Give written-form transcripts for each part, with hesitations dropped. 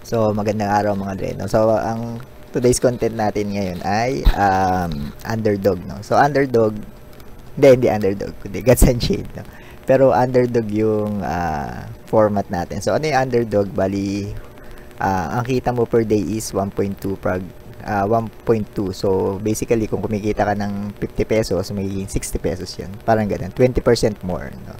So, magandang araw mga dre, no? So, ang today's content natin ngayon ay underdog, no? So, underdog, hindi underdog, kundi Gods and Shade, no? Pero underdog yung format natin. So, ano yung underdog? Bali, ang kita mo per day is 1.2 pag 1.2. So, basically, kung kumikita ka ng 50 pesos, magiging 60 pesos yun. Parang ganun. 20% more, no?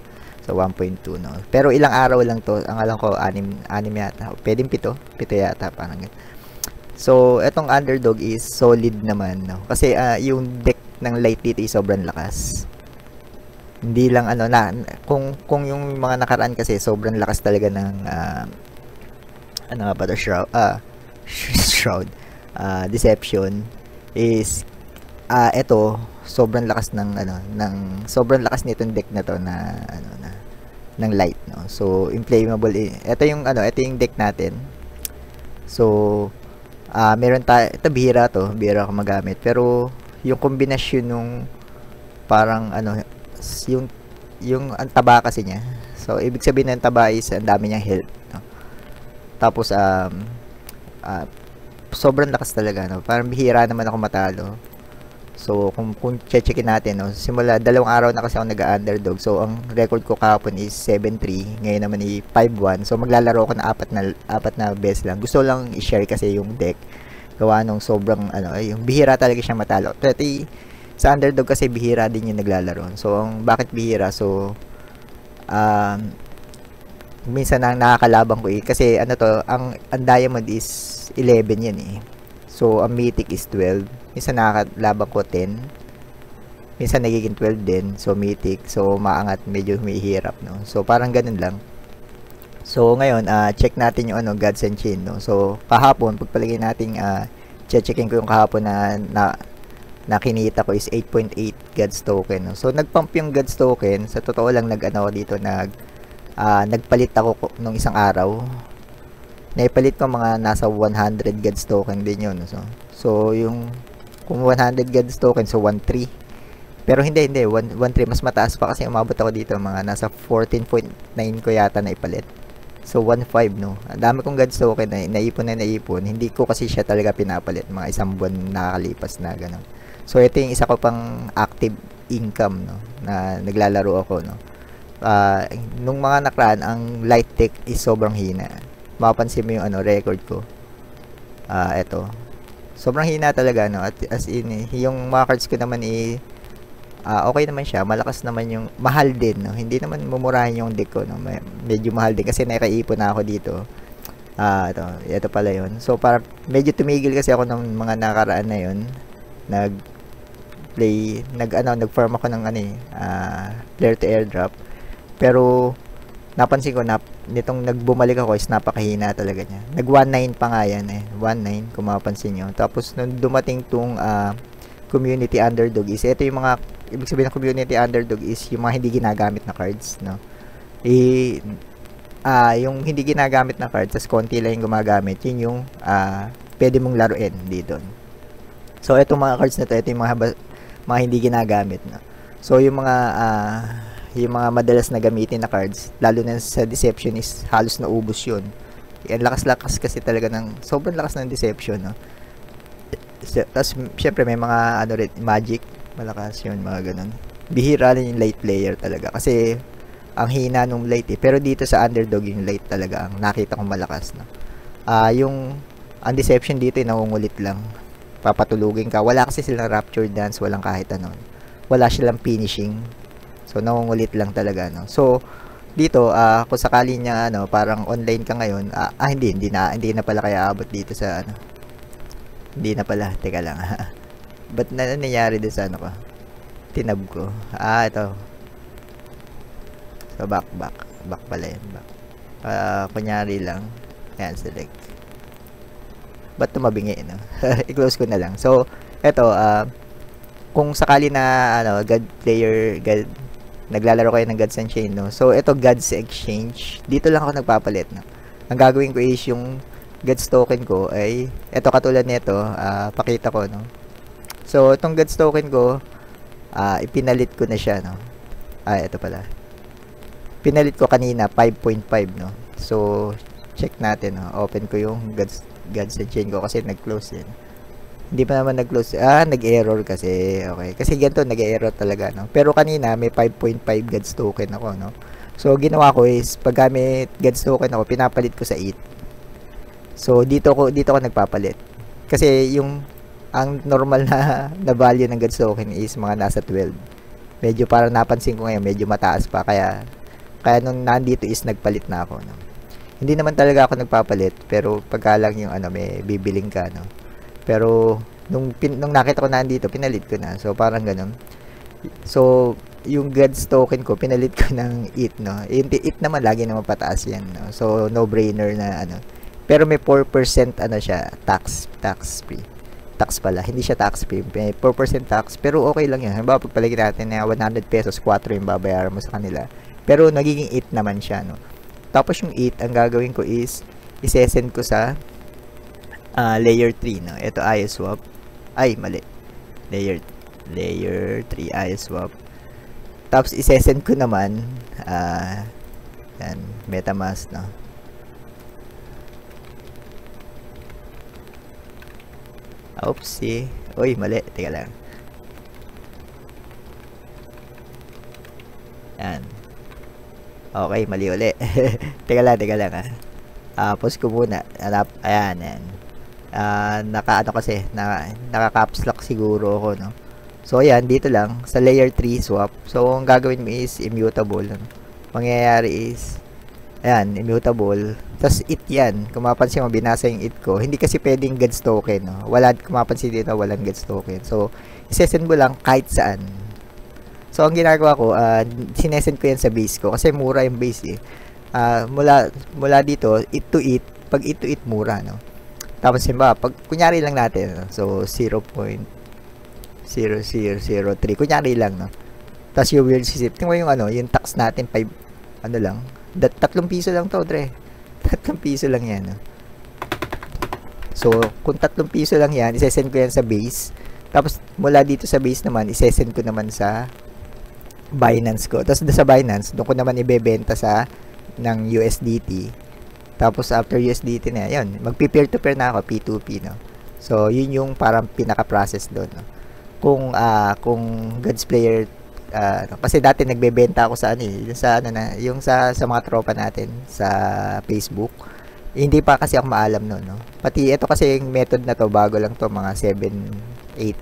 So, 1.2, no? Pero ilang araw lang to. Ang alam ko, anim yata. Pwedeng 7 yata. Parang ganun. So, etong underdog is solid naman, no? Kasi yung deck ng light dito is sobrang lakas. Hindi lang kung yung mga nakaraan kasi sobrang lakas talaga ng ano nga ba to, shroud deception is eto sobrang lakas ng sobrang lakas nitong deck na to na ng light, no. So inflammable ito yung deck natin. So meron tayo, ito bihira ko magamit, pero yung kombinasyon nung parang yung ang taba kasi niya. So ibig sabihin ng taba is ang dami niyang health, no? Tapos sobrang lakas talaga, no? Parang bihira naman ako matalo. So kung checkin natin, no, simula 2 araw na kasi ako nag-underdog. So ang record ko kahapon is 7-3, ngayon naman is 5-1. So maglalaro ako na apat na beses lang. Gusto lang i-share kasi yung deck gawa nung sobrang yung bihira talaga siya matalo. Pati sa underdog kasi bihira din yung naglalaro. So bakit bihira? So minsan ang nakakalaban ko kasi ang diamond is 11 yan eh. So ang mythic is 12. Minsan nakakalaban ko 10. Minsan nagiging 12 din. So mythic. So maangat, medyo humihirap, no. So parang ganun lang. So ngayon check natin yung Gods and Chain, no. So kahapon pagpalagay natin checkin ko yung kahapon na kinita ko is 8.8 Gods token, no? So nagpump yung Gods token. Sa totoo lang nagpalit ako nung isang araw. Naipalit ko mga nasa 100 Gods token din yun. So yung kung 100 Gods token, so 1.3. Pero hindi 1.3, mas mataas pa kasi umabot ako dito mga nasa 14.9 ko yata na ipalit. So 1.5, no. Ang dami kong Gods token na naipon. Hindi ko kasi siya talaga pinapalit, mga isang buwan nakakalipas na ganun. So ito yung isa ko pang active income, no, na naglalaro ako, no. Nung mga nakaraan, ang light tech is sobrang hina. Mapapansin mo yung record ko. Eto. Sobrang hina talaga, no. At as in, yung mga cards ko naman okay naman siya. Malakas naman yung mahal din, no. Hindi naman mumurahin yung deck ko, no. Medyo mahal din kasi nakaipon na ako dito. Ito pala yun. So para medyo tumigil kasi ako ng mga nakaraan na yun. Nag-farm ako ng player to airdrop. Pero napansin ko na nitong nagbumalik ako is napakahina talaga niya. Nag 1.9 pa nga yan 1.9 kung mapapansin nyo. Tapos nung dumating tong community underdog is ito yung mga ibig sabihin ng community underdog is yung mga hindi ginagamit na cards, no. Yung hindi ginagamit na cards, tas konti lang yung gumagamit, yun yung pwede mong laruin dito. So itong mga cards na ito yung mga hindi ginagamit, no. So yung mga madalas na gamitin na cards, lalo na sa deception, is halos naubos yun. Yan, lakas-lakas kasi talaga sobrang lakas ng deception, no. Tapos syempre may mga magic, malakas yun, mga ganun. Bihira rin yung light player talaga kasi ang hina nung light eh. Pero dito sa underdog yung light talaga ang nakita kong malakas, no. Ang deception dito nangungulit lang. Papatulugin ka. Wala kasi silang rapture dance, walang kahit ano. Wala silang finishing. So nangungulit lang talaga, no. So dito kung sakali niya parang online ka ngayon, hindi na pala kaya abot dito sa Hindi na pala, teka lang. Ba't nangyari din sa ko? Tinab ko. Ito. So back pala yun. Kunyari lang. Yan, select. Ba't tumabingi, no? I-close ko na lang. So eto, kung sakali na God player, naglalaro kayo ng Gods and Chain, no. So ito Gods Exchange. Dito lang ako nagpapalit, no. Ang gagawin ko is yung Gods token ko ay ito, katulad nito, pakita ko, no. So itong Gods token ko, ipinalit ko na siya, no. Ito pala. Pinalit ko kanina 5.5, no. So check natin, no? Open ko yung Gods and Chain ko kasi nag-close din. Hindi pa naman nag-close. Nag-error kasi. Okay. Kasi ganito, nag-error talaga, no? Pero kanina, may 5.5 Gods token ako, no? So, ginawa ko is, pag gamit Gods token ako, pinapalit ko sa 8. So, dito ko nagpapalit. Kasi, ang normal na value ng Gods token is mga nasa 12. Medyo parang napansin ko ngayon, medyo mataas pa. Kaya nung nandito is nagpalit na ako, no? Hindi naman talaga ako nagpapalit, pero pagka lang yung may bibiling ka, no? Pero nung nakita ko na andito, pinalit ko na. So parang ganun. So yung Gods token ko, pinalit ko ng ETH, no. Yung ETH naman lagi naman pataas yan, no. So no brainer na Pero may 4% siya, tax free. Tax pala, hindi siya tax free. May 4% tax, pero okay lang yan. Halimbawa pagpalagay natin na 100 pesos, 4 yung babayaran mo sa kanila. Pero nagiging ETH naman siya, no. Tapos yung ETH, ang gagawin ko is i-send ko sa layer 3, no. Ito ISWap. Ay, mali. Layer 3 ISWap. Tapos i-send ko naman yan, MetaMask, no. Oopsie. Uy, mali. Teka lang. Yan. Okay, mali uli. Teka lang. Pause ko muna. Ayan, yan. Naka-caps lock siguro ako, no. So ayan, dito lang sa layer 3 swap. So ang gagawin mo is immutable, no? Mangyayari is ayan, immutable. Tapos it yan. Kung mapansin mo, binasa yung it ko. Hindi kasi pwedeng Gods token, no. Kung mapansin dito, walang Gods token. So isesend mo lang kahit saan. So ang ginagawa ko, sinesend ko yan sa base ko kasi mura yung base eh. Mula dito, it to it. Pag it to it, mura, no. Tapos pag kunyari lang natin, no? So 0.0003 kunyari lang, no. Tapos you will see, tingnan mo yung tax natin 3 piso lang to, Dre. 3 piso lang yan, no. So kung 3 piso lang yan, isesend ko yan sa base. Tapos mula dito sa base naman, isesend ko naman sa Binance ko. Tapos sa Binance, doon ko naman ibebenta ng USDT. Tapos after USDT na yun, magpi-peer to peer na ako, P2P, no. So yun yung parang pinaka-process doon, no. Kung Gods player, kasi dati nagbebenta ako sa yung sa mga tropa natin sa Facebook. Hindi pa kasi ako maalam noon, no. Pati ito kasi yung method na to, bago lang to, mga 7, 8,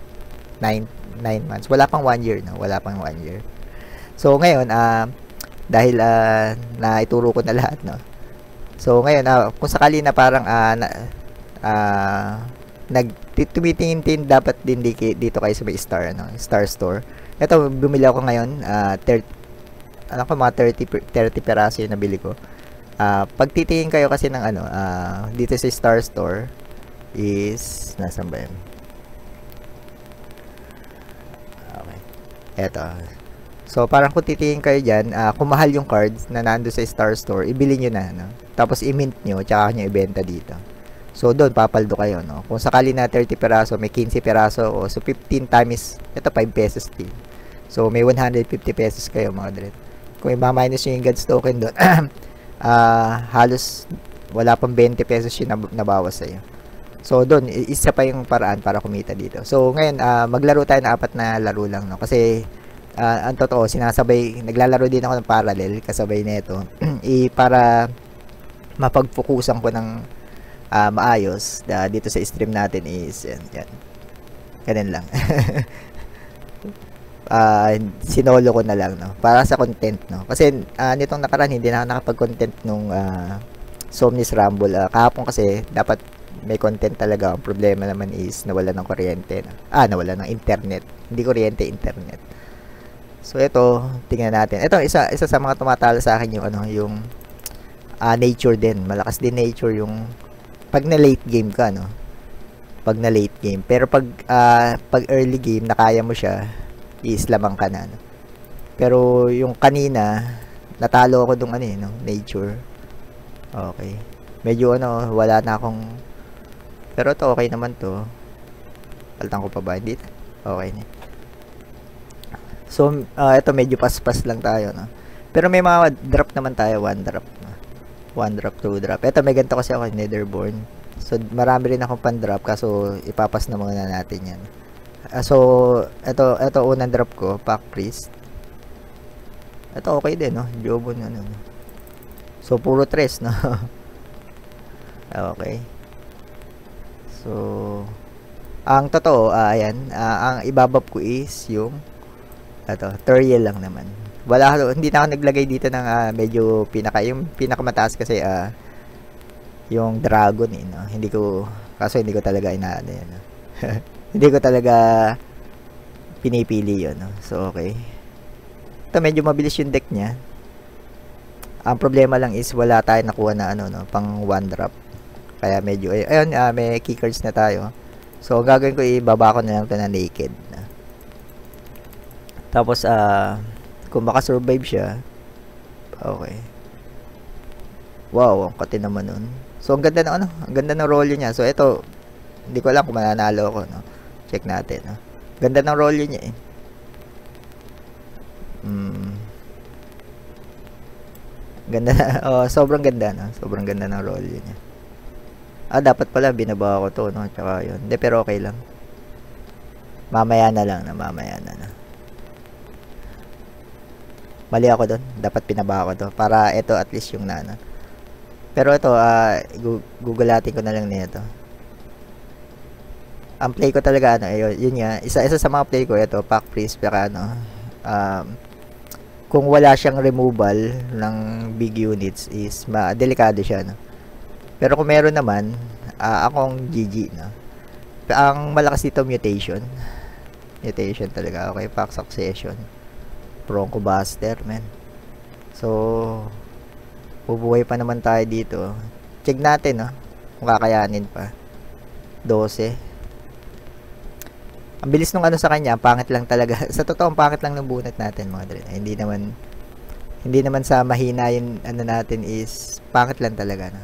9 months. Wala pang 1 year, no. Wala pang 1 year. So ngayon, dahil naituro ko na lahat, no. So ngayon, kung sakali na parang tumitingin dapat din dito kayo sa may Star Store. Ito, bumili ako ngayon, mga 30 peraso yung nabili ko. Pag titingin kayo kasi ng dito sa Star Store is, nasaan ba yun? Okay. Eto. So, parang kung titingin kayo dyan, kung mahal yung cards na nando sa Star Store, ibili nyo na, no? Tapos i-mint nyo, tsaka nyo ibenta dito. So, doon, papaldo kayo, no? Kung sakali na 30 peraso, may 15 peraso, so 15 times, ito 5 pesos din. So, may 150 pesos kayo, mga dread. Kung i-minus nyo yung Gods token doon, halos wala pang 20 pesos yung nabawas sa'yo. So, doon, isa pa yung paraan para kumita dito. So, ngayon, maglaro tayo na 4 na laro lang, no? Kasi, ang totoo, naglalaro din ako ng parallel, kasabay nito, para mapagfokusan ko ng maayos dito sa stream natin is yan. Ganun lang. Sinolo ko na lang, no, para sa content, no, kasi nitong nakaraan hindi na ako nakapag-content nung Somnis Rumble. Kahapon kasi dapat may content talaga. Ang problema naman is nawala ng kuryente, no? Nawala ng internet, hindi kuryente, internet. So ito, tingnan natin. Ito isa sa mga tumatala sa akin yung nature din. Malakas din nature yung pag na late game ka, no. Pag na late game. Pero pag early game nakaya mo siya, iislamang ka na, no? Pero yung kanina natalo ako dung no, nature. Okay. Medyo wala na akong, pero to okay naman to. Palitan ko pa ba dito? Okay na. So ito medyo paspas lang tayo, no. Pero may mga drop naman tayo, 1 drop, no? 1 drop, 2 drop. Ito, may ganito kasi ako, Netherborn. So, marami rin akong pan-drop, kaso ipapas na muna natin yan. So, ito unang drop ko, Pack Priest. Ito, okay din, no? Jobon, ano. So, puro 3, no? Okay. So, ang totoo, ayan, ang ibabab ko is yung, Teriel lang naman. Hindi na ako naglagay dito ng medyo yung pinakamataas kasi yung dragon no? Hindi ko talaga inaano yan. No? Hindi ko talaga pinipili yun. No? So okay. Ito medyo mabilis yung deck niya. Ang problema lang is wala tayong nakuha na pang 1 drop. Kaya medyo ayun, may key cards na tayo. So ang gagawin ko ibaba ko na lang ito na naked. Tapos kung makasurvive siya, okay. Wow, ang kati naman nun. So, ang ganda ng ang ganda ng rolyo niya. So, ito, hindi ko alam kung mananalo ako, no? Check natin, no? Ganda ng rolyo niya, eh. Ganda na, sobrang ganda, no? Sobrang ganda ng rolyo niya. Dapat pala, binaba ko to, no? Tsaka yun. Hindi, pero okay lang. Mamaya na lang, mamaya na. Mali ako doon. Dapat pinaba ko to. Para ito at least yung nana. Pero ito, gugulatin ko na lang nito. Ang play ko talaga, yun nga. Isa sa mga play ko, ito, Pack Priest. Pero kung wala siyang removal ng big units is delikado siya, no? Pero kung meron naman, akong GG, no? Ang malakas dito, mutation. Mutation talaga. Okay, Pack Succession. Bronco Buster, man. So, bubuhay pa naman tayo dito. Check natin, no? Kung kakayanin pa. 12. Ang bilis nung sa kanya, pangit lang talaga. Sa totoo, pangit lang ng bunot natin, mga dre. Hindi naman sa mahina yung natin is pangit lang talaga, no?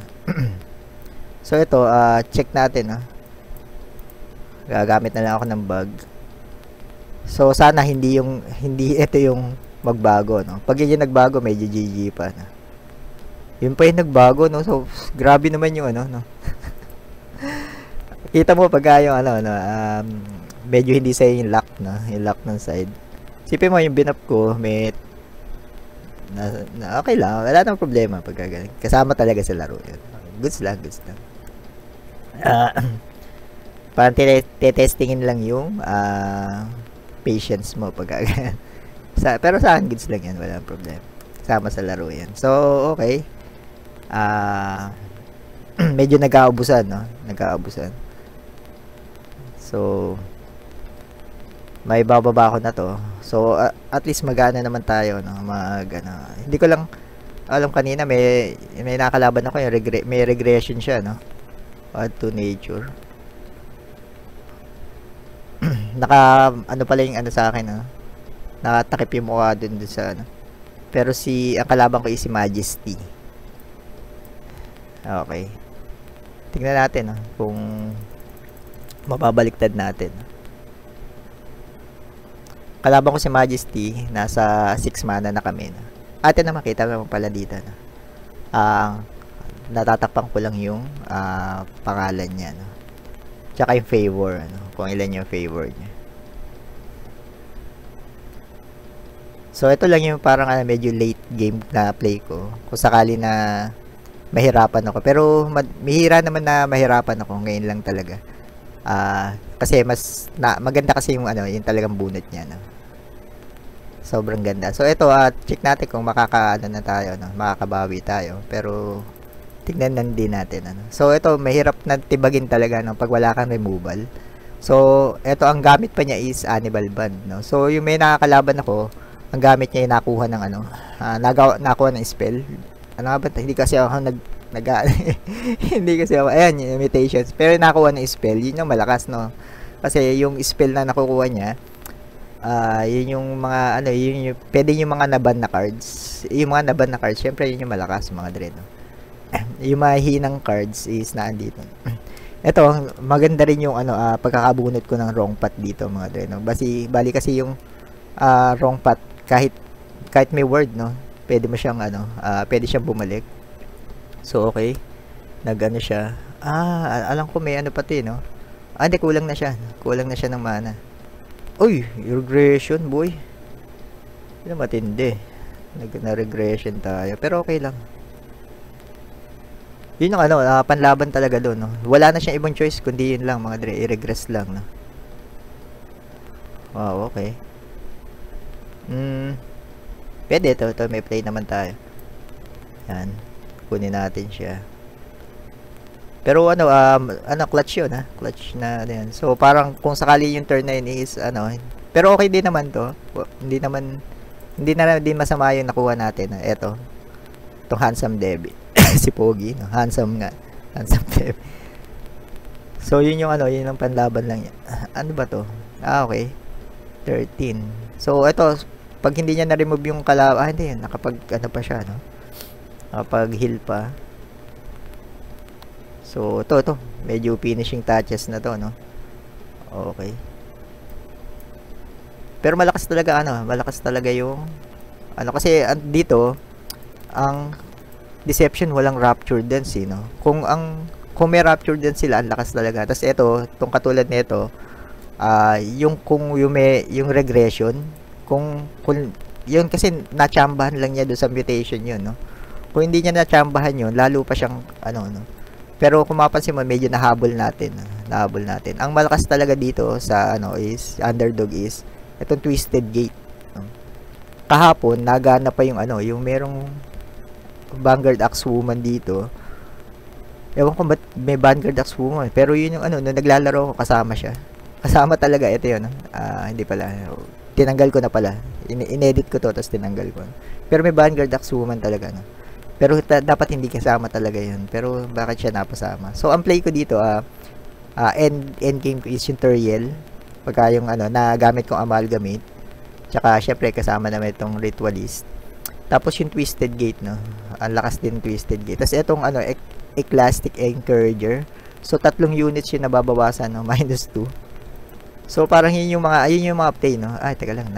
So, ito, check natin, no? Gagamit na lang ako ng bug. So, sana hindi ito yung magbago, no? Pag yun yung nagbago, medyo GG pa, no? Yun pa yung nagbago, no? So, grabe naman yung no? Kita mo pag yung medyo hindi sa'yo yung lock, no? Yung lock ng side. Sipin mo, yung binap ko, okay lang. Wala nang problema pag gagaling. Kasama talaga sa laro yun. Goods lang. Parang testingin lang yung, patience mo pag pero sa akin goods lang yan, walang problema, sama sa laro yan. So okay, medyo nag-aabusan, no? So may bababa ko na to. So at least magana naman tayo, no? Hindi ko lang alam, kanina may nakalaban ako yung may regression siya, no? Add to nature. Pala yung sa akin, no? Nakatakip yung mukha dun sa Pero ang kalaban ko is si Majesty. Okay. Tingnan natin, no? Kung mapabaliktad natin. Kalaban ko si Majesty, nasa 6 mana na kami, no? Atin na makita naman pala dito, no? Natatakpan ko lang yung pangalan niya, no? Tsaka yung favor, kung ilan yung favor niya. So, ito lang yung parang medyo late game na play ko. Kung sakali na mahirapan ako. Pero, mahira naman na mahirapan ako. Ngayon lang talaga. Kasi maganda kasi yung yung talagang bunot niya, no? Sobrang ganda. So, ito, check natin kung na tayo, no? Makakabawi tayo. Pero, tignan din natin, So, ito, mahirap na tibagin talaga, no? Pag wala kang removal. So, ito, ang gamit pa niya is Animal Band, no? So, yung may nakakalaban ako, ang gamit niya ay nakuha ng nakuha ng spell. Hindi kasi ako hindi kasi ako, ayan, yung imitations. Pero nakuha ng spell, yun yung malakas, no? Kasi yung spell na nakukuha niya, yun yung mga, pwede yung mga naban na cards. Yung mga naban na cards, syempre yun yung malakas, mga dre, no? Yung mga hinang cards is naandito. Ito, maganda rin yung pagkakabunot ko ng wrong path dito, mga dre, no? Bali kasi yung wrong path, kahit may word, no, pwede mo siyang pwede siyang bumalik. So, okay. Nag-ano siya. Alam ko may ano pati, no? Hindi, kulang na siya. Kulang na siya ng mana. Uy, regression, boy. Yun matindi. Na-regression tayo. Pero okay lang. Yun yung ano, panlaban talaga doon, no? Wala na siyang ibang choice, kundi yun lang, mga dre. I-regress lang, no? Wow, okay. Pwede, ito. May play naman tayo. Yan. Kunin natin siya. Pero ano, clutch yun, ha? Clutch na, ano yan. So, parang kung sakali yung turn na yun is, ano, pero okay din naman to. Hindi na din masama yung nakuha natin. Ito. Itong handsome Debbie. Si Pogi, no? Handsome nga. Handsome Debbie. So, yun yung ano, yun yung panlaban lang yan. Ano ba to? Okay. 13. So, ito, pag hindi niya na-remove yung hindi yan. Nakapag, ano pa siya, no? Nakapag heal pa. So, ito. Medyo finishing touches na to, no? Okay. Pero malakas talaga yung kasi dito ang deception walang rapture dance, no? Kung may rapture dance sila, ang lakas talaga. Tapos ito, tong katulad nito, yung regression, kung yun kasi natsambahan lang niya doon sa mutation yun, no? Kung hindi niya natsambahan yun, lalo pa siyang no? Pero kung mapansin mo, medyo nahabol natin. Ang malakas talaga dito sa is underdog is itong Twisted Gate. Kahapon nagana pa yung yung merong Vanguard Axe Woman dito. Ewan ko ba't may Vanguard Axe Woman, pero yun yung nung naglalaro ko kasama siya. Kasama talaga ito yun. Hindi pala. Tinanggal ko na pala. Inedit ko to tapos tinanggal ko. Pero may Vanguard Axe Woman talaga, no. Pero dapat hindi kasama talaga yun. Pero bakit siya napasama? So, ang play ko dito, end game ko is yung Turiel. Pagka yung nagamit kong Amalgamate. Tsaka, syempre, kasama naman itong Ritualist. Tapos, yung Twisted Gate, no? Ang lakas din Twisted Gate. Tapos, itong, Eclastic Encourager. So, 3 units yung nababawasan, no? -2. So, parang yun yung mga play, no? Ay, teka lang,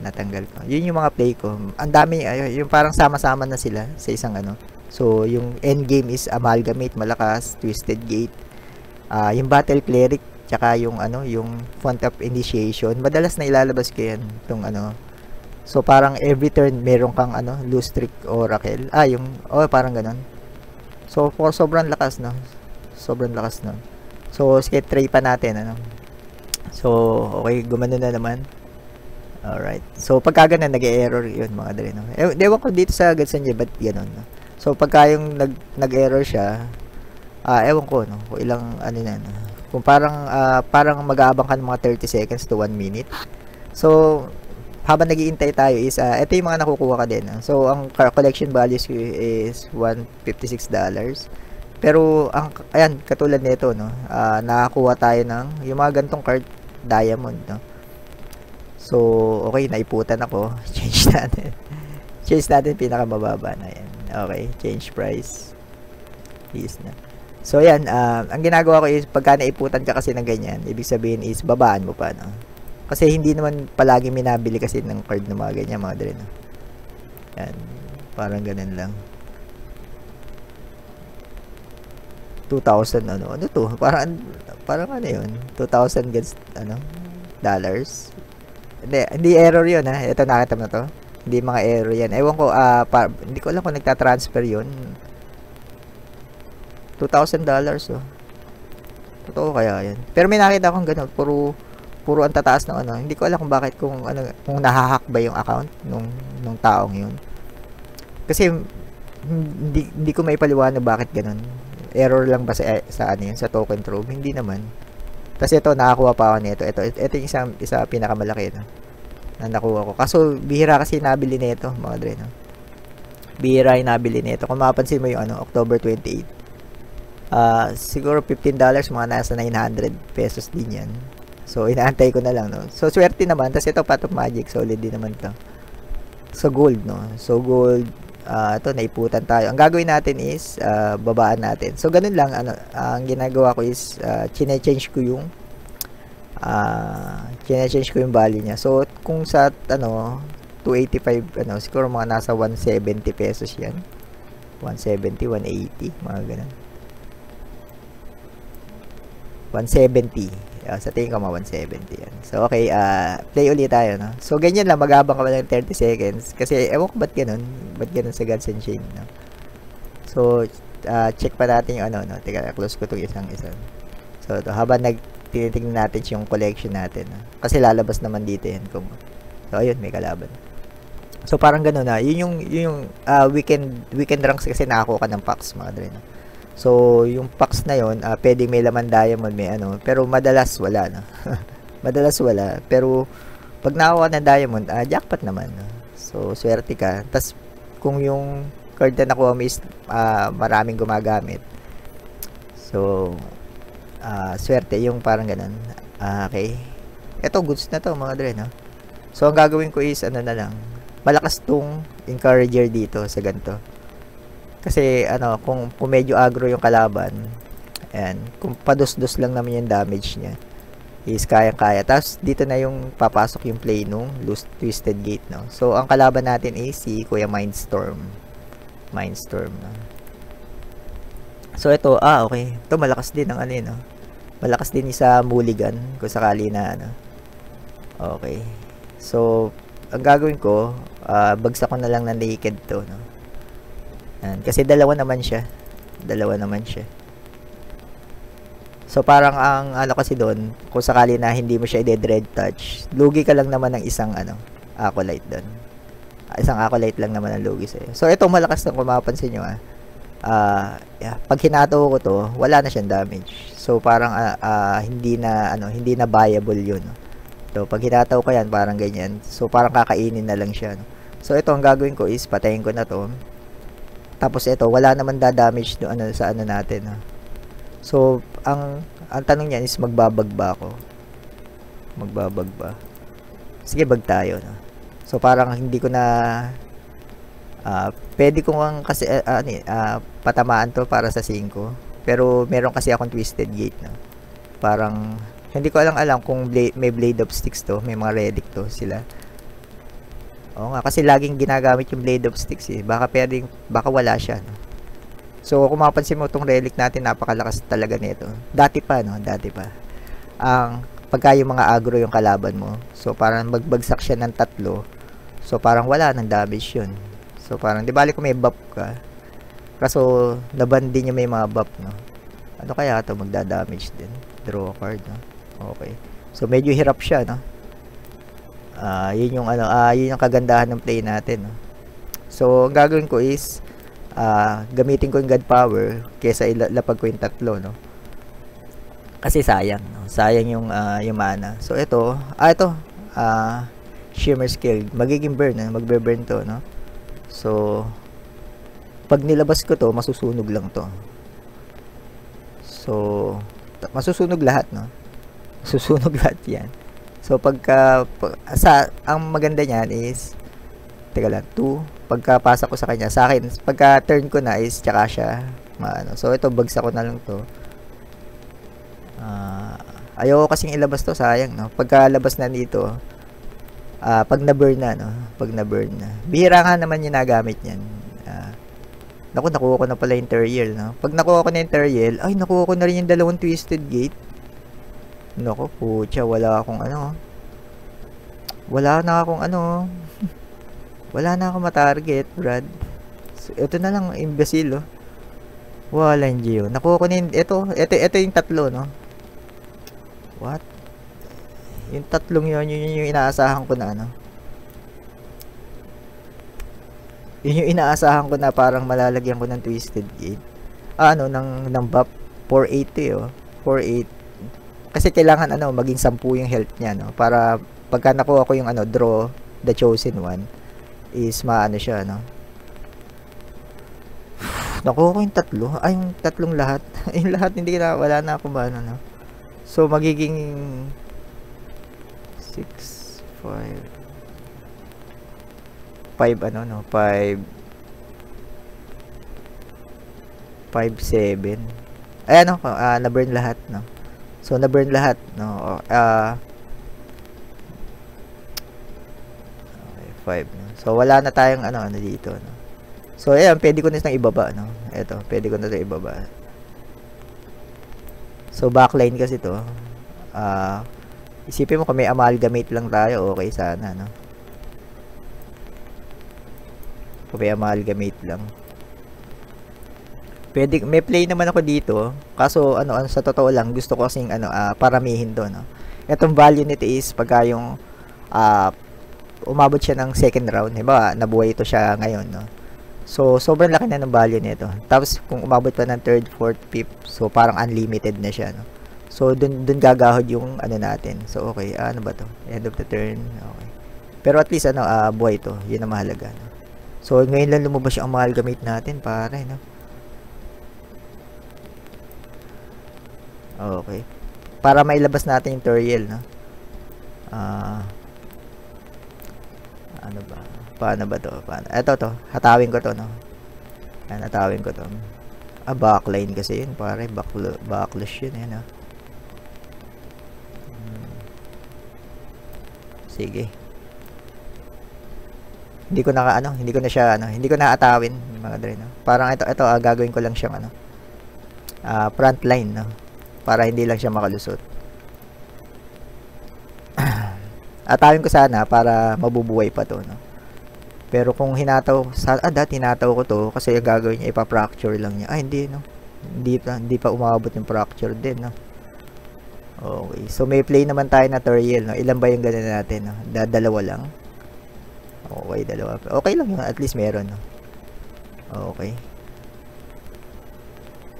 natanggal ko. Yun yung mga play ko. Ang dami, yung parang sama-sama na sila sa isang So, yung end game is Amalgamate, malakas, Twisted Gate. Yung Battle Cleric, tsaka yung yung Font of Initiation. Madalas na ilalabas ko yan, itong So, parang every turn, meron kang Loose Trick Oracle. Parang ganon. So, sobrang lakas, no? Sobrang lakas, no? So, skate try pa natin, So, okay, gumano na naman. Alright. So, pagka ganun, nag-error yun, mga dre, no? Ewan ko dito sa Gansan ba't ganun, no? So, pagka yung nag-error siya, ewan ko, no? Kung ilang, na, no? Kung parang mag-aabang ka ng mga 30 seconds to 1 minute. So, habang nag-iintay tayo is, ito yung mga nakukuha ka din, no? So, ang collection values is $156. Pero, ayan, katulad nito, no? Nakakuha tayo ng, yung mga gantong card, diamond, no? So, okay, naiputan ako. Change natin pinakamababa na yan. Okay, change price. Please na. So, yan, ang ginagawa ko is, pagka naiputan ka kasi ng ganyan, ibig sabihin is, babaan mo pa, no? Kasi hindi naman palagi minabili kasi ng card ng mga ganyan, mga dre, no? Yan, parang ganun lang. 2,000 ano to? Parang yun? 2,000 dollars. Hindi error yun, ha. Ito, nakita mo na to. Hindi mga error yan. Ewan ko, hindi ko alam kung nagtatransfer yun. $2,000, oh. Totoo kaya yan. Pero may nakita akong ganun, puro ang tataas ng Hindi ko alam kung bakit, kung nahahack ba yung account nung taong yun. Kasi hindi ko maipaliwanag bakit ganun. Error lang ba sa token trove? Hindi naman. Kasi ito, nakakuha pa ako nito. Ito yung isa pinakamalaki, no? Na nakuha ko. Kaso, bihira kasi nabili nito, mga dre, no? Bihira yung nabili nito. Kung mapapansin mo yung October 28. Siguro $15, mga nasa 900 pesos din yan. So, inaantay ko na lang, no? So, swerte naman. Tapos ito, Path of Magic. Solid din naman to. So, gold, no? So, gold. Ito, naiputan tayo. Ang gagawin natin is, babaan natin. So, ganun lang. Ang ginagawa ko is, chine-change ko yung value niya. So, kung sa, 285, siguro mga nasa 170 pesos yan. 170, 180, mga ganun. 170. Sa tingin ko mga 170 yan. So, okay, play ulit tayo, no? So, ganyan lang, mag-abang ka lang 30 seconds. Kasi, ewan ko ba't ganun? Ba't ganun sa Gods and Chain, no? So, check pa natin yung ano, no? Teka, close ko itong isang. So, habang tinitingnan natin yung collection natin, no? Kasi lalabas naman dito yan. So, ayun, may kalaban. So, parang ganun na. Yun yung weekend ranks kasi nakakuha ka ng packs, mga dre, no? So, yung packs na yun, pwedeng may laman diamond, may ano, pero madalas wala, no? Madalas wala. Pero, pag nakakuha ng diamond, jackpot naman, no? So, swerte ka. Tas, kung yung card na nakuha mo is maraming gumagamit. So, swerte, yung parang ganun. Okay. Ito, goods na to, mga dre, no? So, ang gagawin ko is, ano na lang, malakas tong encourager dito sa ganito. Kasi, kung medyo aggro yung kalaban, ayan, kung pados-dos lang naman yung damage niya, is kayang-kaya. Tapos, dito na yung papasok yung play nung Twisted Gate, no? So, ang kalaban natin is si Kuya Mindstorm. No? So, ito, okay. Ito, malakas din ang no? Malakas din sa Mulligan, kung sakali na, Okay. So, ang gagawin ko, bagsak ko na lang na naked to, no? Kasi dalawa naman siya. So, parang ang kasi doon, kung sakali na hindi mo siya i-dread touch, lugi ka lang naman ng isang acolyte doon. Isang acolyte lang naman ang lugi sa'yo. So, ito malakas na kung mapapansin nyo, pag hinato ko to, wala na siyang damage. So, parang hindi na viable yun. No? So, pag hinataw ko yan, parang ganyan. So, parang kakainin na lang siya. No? So, ito ang gagawin ko is, patayin ko na to. Tapos ito, wala naman da-damage do sa natin, no? So, ang tanong niyan is magbabag ba ako? Magbabag ba? Sige, bag tayo, no? So, parang hindi ko na pwede ko kasi patamaan to para sa 5. Pero meron kasi akong Twisted Gate, no? Parang hindi ko alam kung may Blade of Sticks to, may mga relic to sila. Oo nga, kasi laging ginagamit yung Blade of Sticks eh. Baka wala siya, no? So, kung mapansin mo itong relic natin, napakalakas talaga nito. Dati pa. Pagka yung mga aggro yung kalaban mo, so parang magbagsak siya ng 3. So, parang wala ng damage yun. So, parang, di bali kung may buff ka, kaso, naban din yung may mga buff, no? Ano kaya ito? Magda-damage din. Draw a card, no? Okay. So, medyo hirap siya, no? Yun yung kagandahan ng play natin, no? So, ang gagawin ko is gamitin ko yung God Power kaysa ilapag ko yung 3, no? Kasi sayang, no? Sayang yung mana. So, ito Shimmer Skill. Magiging burn, magbe-burn to, no? So, pag nilabas ko to, masusunog lang to. So, masusunog lahat, no? Masusunog lahat yan. So, ang maganda niyan is, teka lang, 2, pagkapasa ko sa kanya, sa akin, pagka turn ko na is, tsaka siya, so, ito, bagsak ko na lang to. Ayoko kasing ilabas to, sayang, no? Pagkalabas na dito, pag na-burn na, no? Bihira nga naman yung nagamit niyan. Nakuha ko na pala yung Teriel, no? Pag nakuha ko na yung Teriel, ay, nakuha ko na rin yung 2 Twisted Gate. Naku, putya, wala na akong matarget, Brad. So, ito na lang, imbecile, oh. Wala yung Geo. Nakuha ko na yung, ito yung 3, no? What? Yung 3 yun yung inaasahan ko na, Yun yung inaasahan ko na parang malalagyan ko ng Twisted Gate. Ng buff. 480, oh. 480. Kasi kailangan maging 10 yung health niya, no? Para pagka nakuha ko yung draw the chosen one is maano siya, no? Nakuha ko yung 3. Ay, yung 3 lahat. Yung lahat wala na ako no? So magiging 6 5 7. Ay, na-burn lahat, no? So, na-burn lahat, no? Okay, 5, no? So, wala na tayong, dito, no? So, ayan, pwede ko na itong ibaba, no? Ito, pwede ko na itong ibaba. So, backline kasi to. Isipin mo kung may amalgamate lang tayo, okay sana, no? Kung may amalgamate lang. Pwede, may play naman ako dito. Kaso, sa totoo lang, gusto ko kasing, paramihin to, no? Itong value nito is, pagka yung, umabot siya ng second round, diba? Nabuhay ito siya ngayon, no? So, sobrang laki na ng value nito. Tapos, kung umabot pa ng third, fourth, fifth, so, parang unlimited na siya, no? So, dun gagahod yung, natin. So, okay. Ano ba to? End of the turn. Okay. Pero at least, buhay to. Yun ang mahalaga, no? So, ngayon lang lumabas yung amalgamate natin, pare, no? Okay. Para mailabas natin yung Toriel, no? Ano ba? Paano ba to? Paano? Ito to. Hatawin ko to, no? Ayan, hatawin ko to. Backline kasi yun, pare. Backlash yun, no? Sige. Hindi ko na atawin, mga dre, no? Parang ito, gagawin ko lang siyang, front line, no? Para hindi lang siya makalusot. Atawin ko sana para mabubuhay pa to, no? Pero kung hinataw, dati hinataw ko to kasi yung gagawin niya, ipa-fracture lang niya. Hindi, no? Hindi pa umabot yung fracture din, no? Okay. So, may play naman tayo na Toriel, no? Ilan ba yung gano'n natin, no? Dalawa lang. Okay, dalawa. Okay lang yun. At least meron, no? Okay.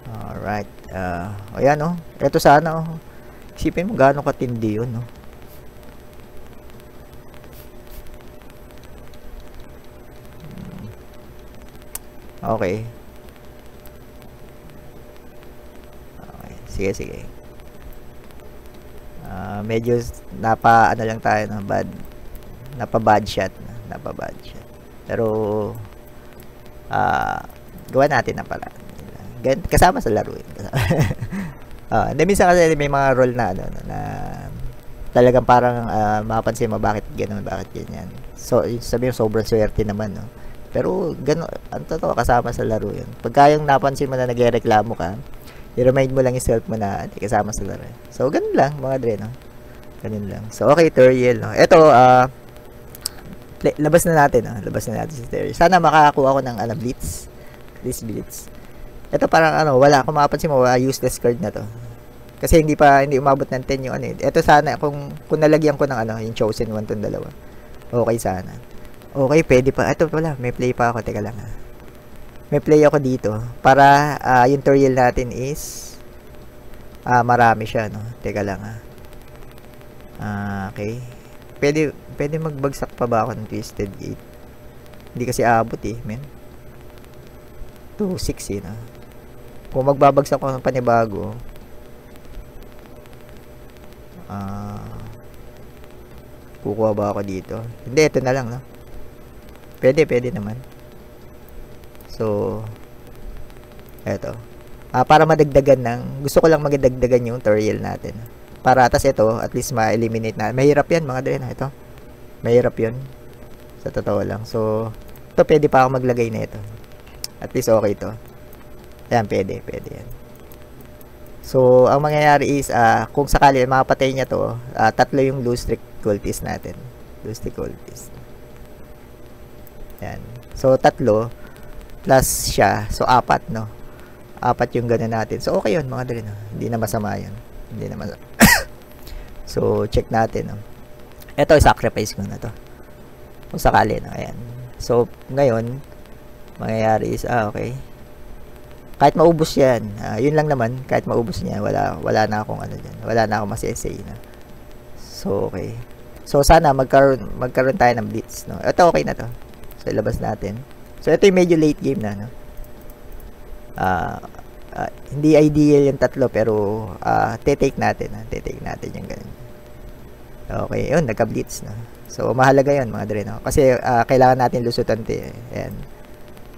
Alright. Ayan, no? Ito sana, oh. Isipin mo gaano katindi yun, no? Okay. Sige. Medyo lang tayo, no? Napa-bad shot. Pero gawa natin na pala. Kasama sa laro yun. Minsan kasi may mga role na na talagang parang mapapansin mo bakit gano'n, bakit ganyan. So, sabi mo sobrang swerte naman, no? Pero gano'n, ang totoo, kasama sa laro yun. Pagka yung napansin mo na nagreklamo ka, i-remind mo lang yung self mo na kasama sa laro. So, ganun lang, mga dre, no? Ganun lang. So, okay, Toriel, no? Ito, labas na natin si Toriel. Sana makakakuha ko ng, blitz. Blitz. Ito parang, wala akong mapapansin mo, useless card na to. Kasi hindi umabot ng 10 yung Ito sana, kung nalagyan ko ng, yung chosen one tong dalawa. Okay sana. Okay, pwede pa. Ito pala, may play pa ako. Teka lang, ha. May play ako dito. Para, yung Toriel natin is, marami siya, no? Teka lang, ha. Okay. Pwede magbagsak pa ba ako ng Twisted Gate? Hindi kasi abot, men. 2-6, no? Kung magbabagsak ko ng panibago, kukuha ba ako dito? Hindi, ito na lang, no? Pwede naman. So, eto. Para madagdagan gusto ko lang magdagdagan yung Toriel natin. Para, tas ito, at least ma-eliminate na. Mahirap yan, mga dre, ito. Mahirap yun. Sa totoo lang. So, ito, pwede pa ako maglagay na ito. At least, okay to. Ayan, pwede yan. So, ang mangyayari is, kung sakali makapatay niya to, 3 yung loose streak cultist natin. Loose streak cultist. Yan. So, 3 plus siya. So, 4, no? 4 yung gano'n natin. So, okay yun, mga dre, no? Hindi na masama yun. So, check natin, no? Ito, sacrifice ko na to. Kung sakali, no? Ayan. So, ngayon, mangyayari is, okay. Kahit maubos yan, yun lang naman, kahit maubos niya, wala na akong dyan. Wala na akong mas-essay na. So, okay. So, sana magkaroon tayo ng blitz, no? Ito, okay na to. So, ilabas natin. So, ito yung medyo late game na, no? Hindi ideal yung 3, pero te-take natin yung ganun. Okay, yun, nagka-blitz, no? So, mahalaga yun, mga dre, no? Kasi, kailangan natin lusutan ito, ayan.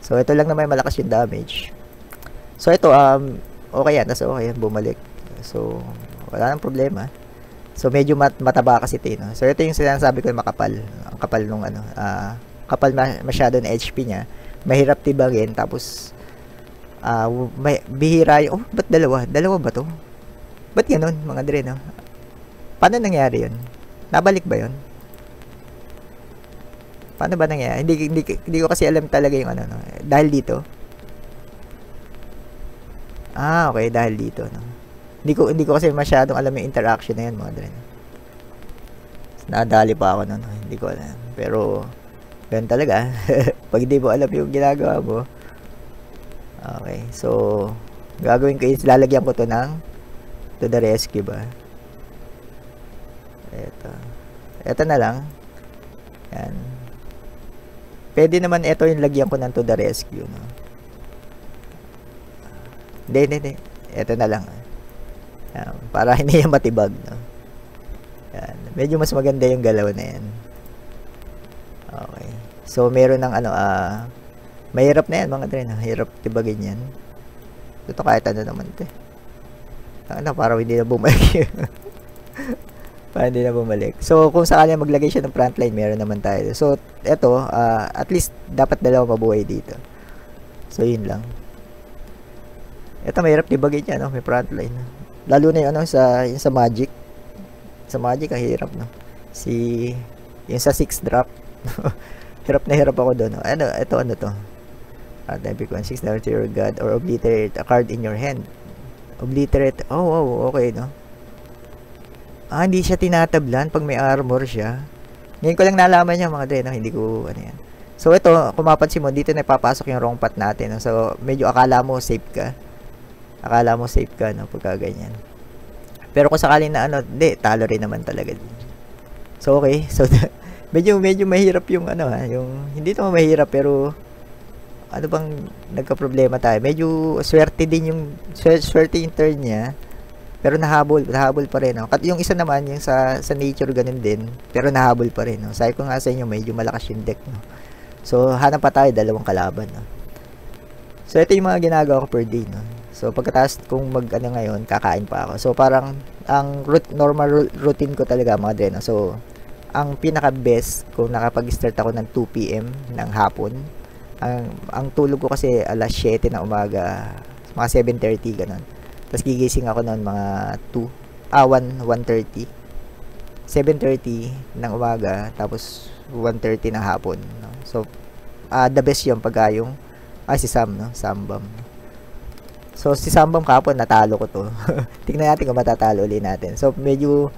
So, ito lang naman malakas yung damage. So, ito, okay yan. Tas, okay yan, bumalik. So, wala nang problema. So, medyo mataba kasi ito, no? So, ito yung sinasabi ko, makapal. Ang kapal nung, kapal masyado na HP niya. mahirap tibagin, tapos may bihira yung, ba't dalawa? Dalawa ba to? Ba't ganun, mga dre, no? Paano nangyari yun? Nabalik ba yun? Paano ba nangyari? Hindi ko kasi alam talaga yung ano, no? Dahil dito. Okay, dahil dito, no? Hindi ko kasi masyadong alam yung interaction na yan, mga dre. Nadali pa ako nun, no? Hindi ko alam. Pero, ganun talaga. Pag hindi mo alam yung ginagawa mo. Okay, so, gagawin ko is, lalagyan ko to ng to the rescue ba? Ito na lang. Yan. Pwede naman ito yung lagyan ko ng to the rescue, no? Hindi. Ito na lang. Yan. Para hindi yung matibag, no? Yan. Medyo mas maganda yung galaw na yan. Okay. So, meron ng ano, mahirap na yan, mga dre, no? Hirap tibagin yan. Ito kahit ano naman ito. Parang hindi na bumalik. Parang hindi na bumalik. So, kung sakali maglagay siya ng frontline, meron naman tayo. So, ito, at least, dapat dalawa mabuhay dito. So, yun lang. Ito, mahirap tibagin niya, no? May frontline. Lalo na yung, ano, yung sa Magic. Sa Magic, ang hirap, no? Yung sa 6 drop. Hirap na hirap ako doon, no? Ito, ano to? Pick 1, 6 damage to your god or obliterate a card in your hand. Obliterate. Okay, no? Hindi siya tinatablan pag may armor siya. Ngayon ko lang nalaman niya, mga dre, no? Hindi ko, ano yan. So, ito, kung mapansin mo, dito na papasok yung wrong path natin, no? So, medyo akala mo safe ka. No? Pagka ganyan. Pero kung sakali na, ano, hindi, talo rin naman talaga. So, okay. So, medyo mahirap yung, ano, yung, hindi naman mahirap, pero, ano bang nagka-problema tayo? Medyo swerte din yung turn niya. Pero nahabol pa rin, no? Yung isa naman, yung sa nature ganun din, pero nahabol pa rin, no? Sabi ko nga sa inyo, medyo malakas yung deck, no? So, hanap pa tayo, dalawang kalaban, no? So, ito yung mga ginagawa ko per day, no? So, pagkatapos kung ngayon, kakain pa ako. So, parang, ang normal routine ko talaga, mga dre, no? So, ang pinaka-best, kung nakapag-start ako ng 2 PM ng hapon, ang tulog ko kasi alas 7 na umaga, mga 7:30 ganun. Tapos gigising ako noon mga 1:30. 7:30 ng umaga, tapos 1:30 ng hapon, no? So, the best yung pagka yung si Sam, no? Sambam. So, si Sambam kapon, natalo ko to. Tingnan natin kung matatalo ulit natin. So, medyo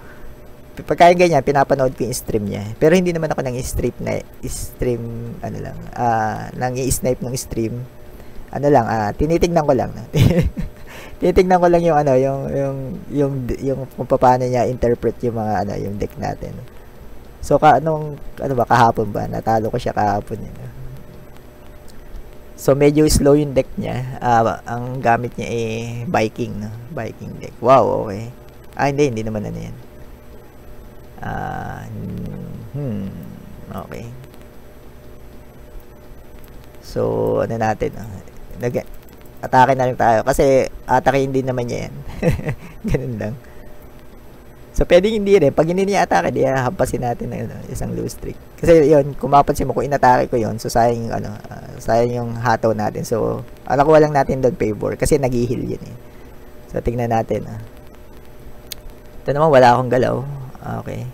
pagka yung ganyan, pinapanood ko yung stream niya. Pero hindi naman ako nang stream, ano lang, nang i-snipe ng stream. Ano lang, tinitignan ko lang. Tinitignan ko lang yung, ano, yung kung paano niya interpret yung mga, ano, yung deck natin. So, kahapon ba? Natalo ko siya kahapon yun. So, medyo slow yung deck niya. Ang gamit niya Viking, no? Viking deck. Wow, okay. Hindi naman ano yan. Okay. So, ano natin, atake na lang tayo kasi atakein din naman niya yan. Ganun lang. So, pwedeng hindi rin. Pag hindi niya atake, di hampasin natin ng isang low streak. Kasi yun, kung mapansin mo, kung inatake ko yun, so sayang yung, sayang yung hataw natin. So, nakuha lang natin doon favor kasi nag-heal yun eh. So, tingnan natin. Ito naman, wala akong galaw. Okay.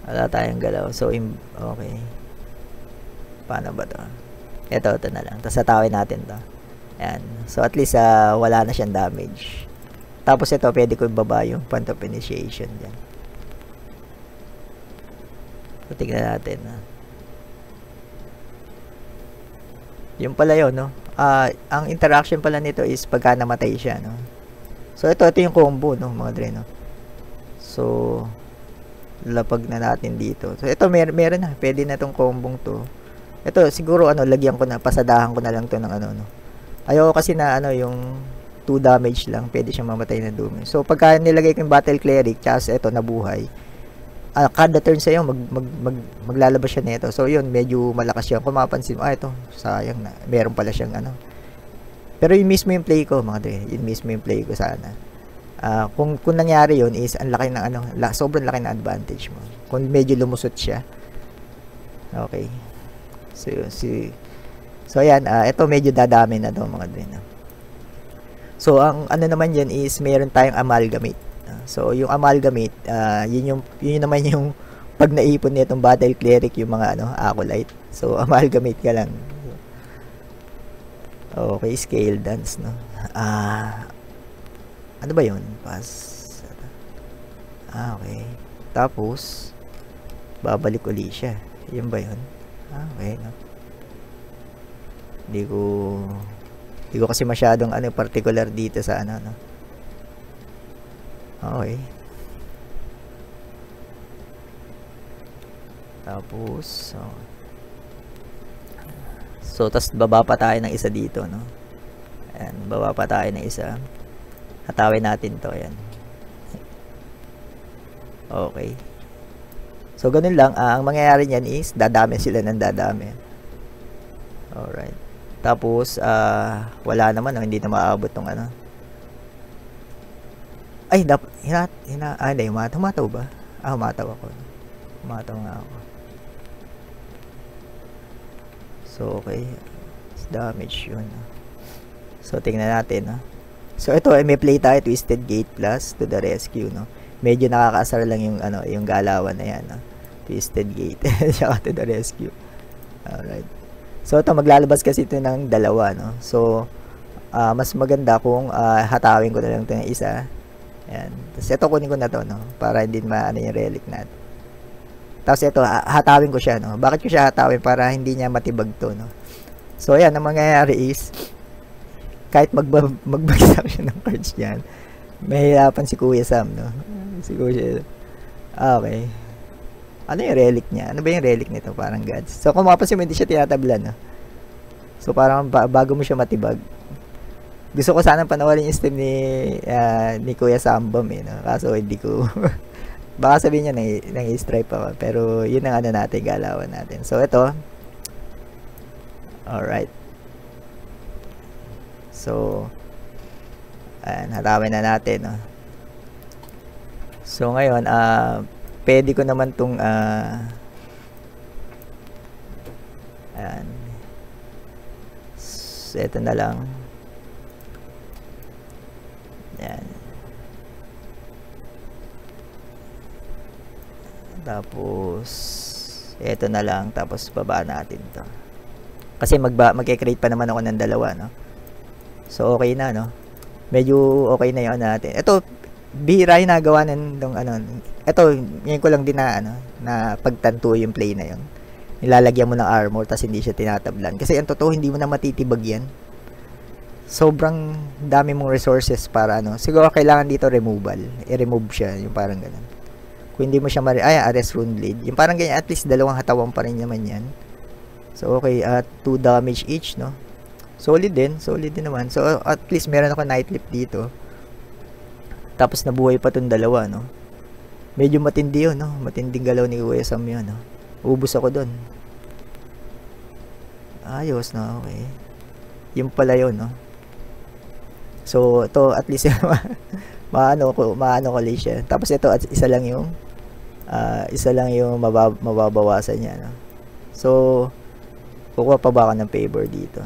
Wala tayong galaw. So, okay. Paano ba to? Ito na lang. Tapos, atawin natin to. Ayan. So, at least, wala na siyang damage. Tapos, ito, pwede ko ibaba yung point of initiation dyan. So, tignan natin. Yung pala yun, no? Ang interaction pala nito is pagka namatay siya, no? So, ito yung combo, no, mga dre, no? So, lapag na natin dito. So, ito, meron na. Pwede na tong combong to. Ito, siguro, lagyan ko na, pasadahan ko na lang to ng no. Ayoko kasi na, yung 2 damage lang. Pwede siyang mamatay na dumi. So, pagka nilagay ko yung Battle Cleric, tsaka ito, nabuhay, kada turn sa'yo, maglalabas siya nito. So, yun, medyo malakas siya. Kung mapansin mo, ito, sayang na. Meron pala siyang, Pero yun mismo yung play ko, mga dre. Yun mismo yung play ko sana. Kung nangyari yun is ang laki ng sobrang laki ng advantage mo kung medyo lumusot siya. Okay, so So, ayan, ito medyo dadami na to mga dre, no? So, ang ano naman yan is meron tayong amalgamate. So, yung amalgamate, yun naman yung pag naipon nitong battle cleric yung mga acolyte. So, amalgamate ka lang. Okay, scale dance, no? Ano ba yun? Pass. Okay. Tapos, babalik uli siya. Yun ba yun? Okay, no? Hindi ko kasi masyadong particular dito sa no? Okay. Tapos, so tas baba pa tayo ng isa dito, no? Ayan, baba pa tayo ng isa. Hatawin natin to, ayan. Okay. So, ganun lang. Ang mangyayari niyan is, dadami sila ng dadami. Alright. Tapos, wala naman, hindi na maabot tong Ay, dapat, hindi, humataw ba? Humataw ako. Humataw nga ako. So, okay. Damage yun. So, tingnan natin, no? So, ito, may play tayo, Twisted Gate Plus to the rescue, no? Medyo nakakaasar lang yung, yung galawan na yan, no? Twisted Gate, to the rescue. Alright. So, ito, maglalabas kasi ito ng dalawa, no? So, mas maganda kung hatawin ko na lang ito ng isa. Ayan. Tapos, ito kunin ko na to, no? Para hindi maano yung relic natin. Tapos, ito, hatawin ko siya, no? Bakit ko siya hatawin? Para hindi niya matibag to, no? So, ayan, ang mangyayari is, kahit magbagsak siya ng cards niyan, mahirapan si Kuya Sam, no? Si Kuya okay. Ano yung relic niya? Ano ba yung relic nito? Parang gods. So, kung mapapansin mo, hindi siya tinatablan, no? So, parang bago mo siya matibag. Gusto ko sanang panoorin yung stream ni Kuya Sambam, no? Kaso, hindi ko... Baka sabihin niya nang i-stripe ako. Pero, yun ang natin, galawan natin. So, ito. Alright. So, ayan, hatawin na natin, no? So, ngayon, pwede ko naman itong ayan. So, ito na lang. Ayan. Tapos, ito na lang. Tapos, baba natin to. Kasi mag-create pa naman ako ng dalawa, no? So, okay na, no? Medyo okay na yun natin. Ito, bihira yung nagawa ng ito, ngayon ko lang din na pagtanto yung play na yun. Nilalagyan mo ng armor, tas hindi siya tinatablan. Kasi ang totoo, hindi mo na matitibag yan. Sobrang dami mong resources para siguro kailangan dito removal. I-remove siya, yung parang ganun. Kung hindi mo siya arrest rune blade. Yung parang ganyan, at least dalawang hatawan pa rin naman yan. So, okay, 2 damage each, no? Solid din naman. So, at least meron ako night leap dito. Tapos nabuhay pa tong dalawa, no? Medyo matindi yun, no? Matinding galaw ni Kuya Sam yun, no? Ubus ako dun. Ayos, no? Okay. Yung pala yun, no? So, ito, at least, maano ko siya. Tapos ito, isa lang yung mababawasan niya, no? So, kukuha pa ba ako ng favor dito?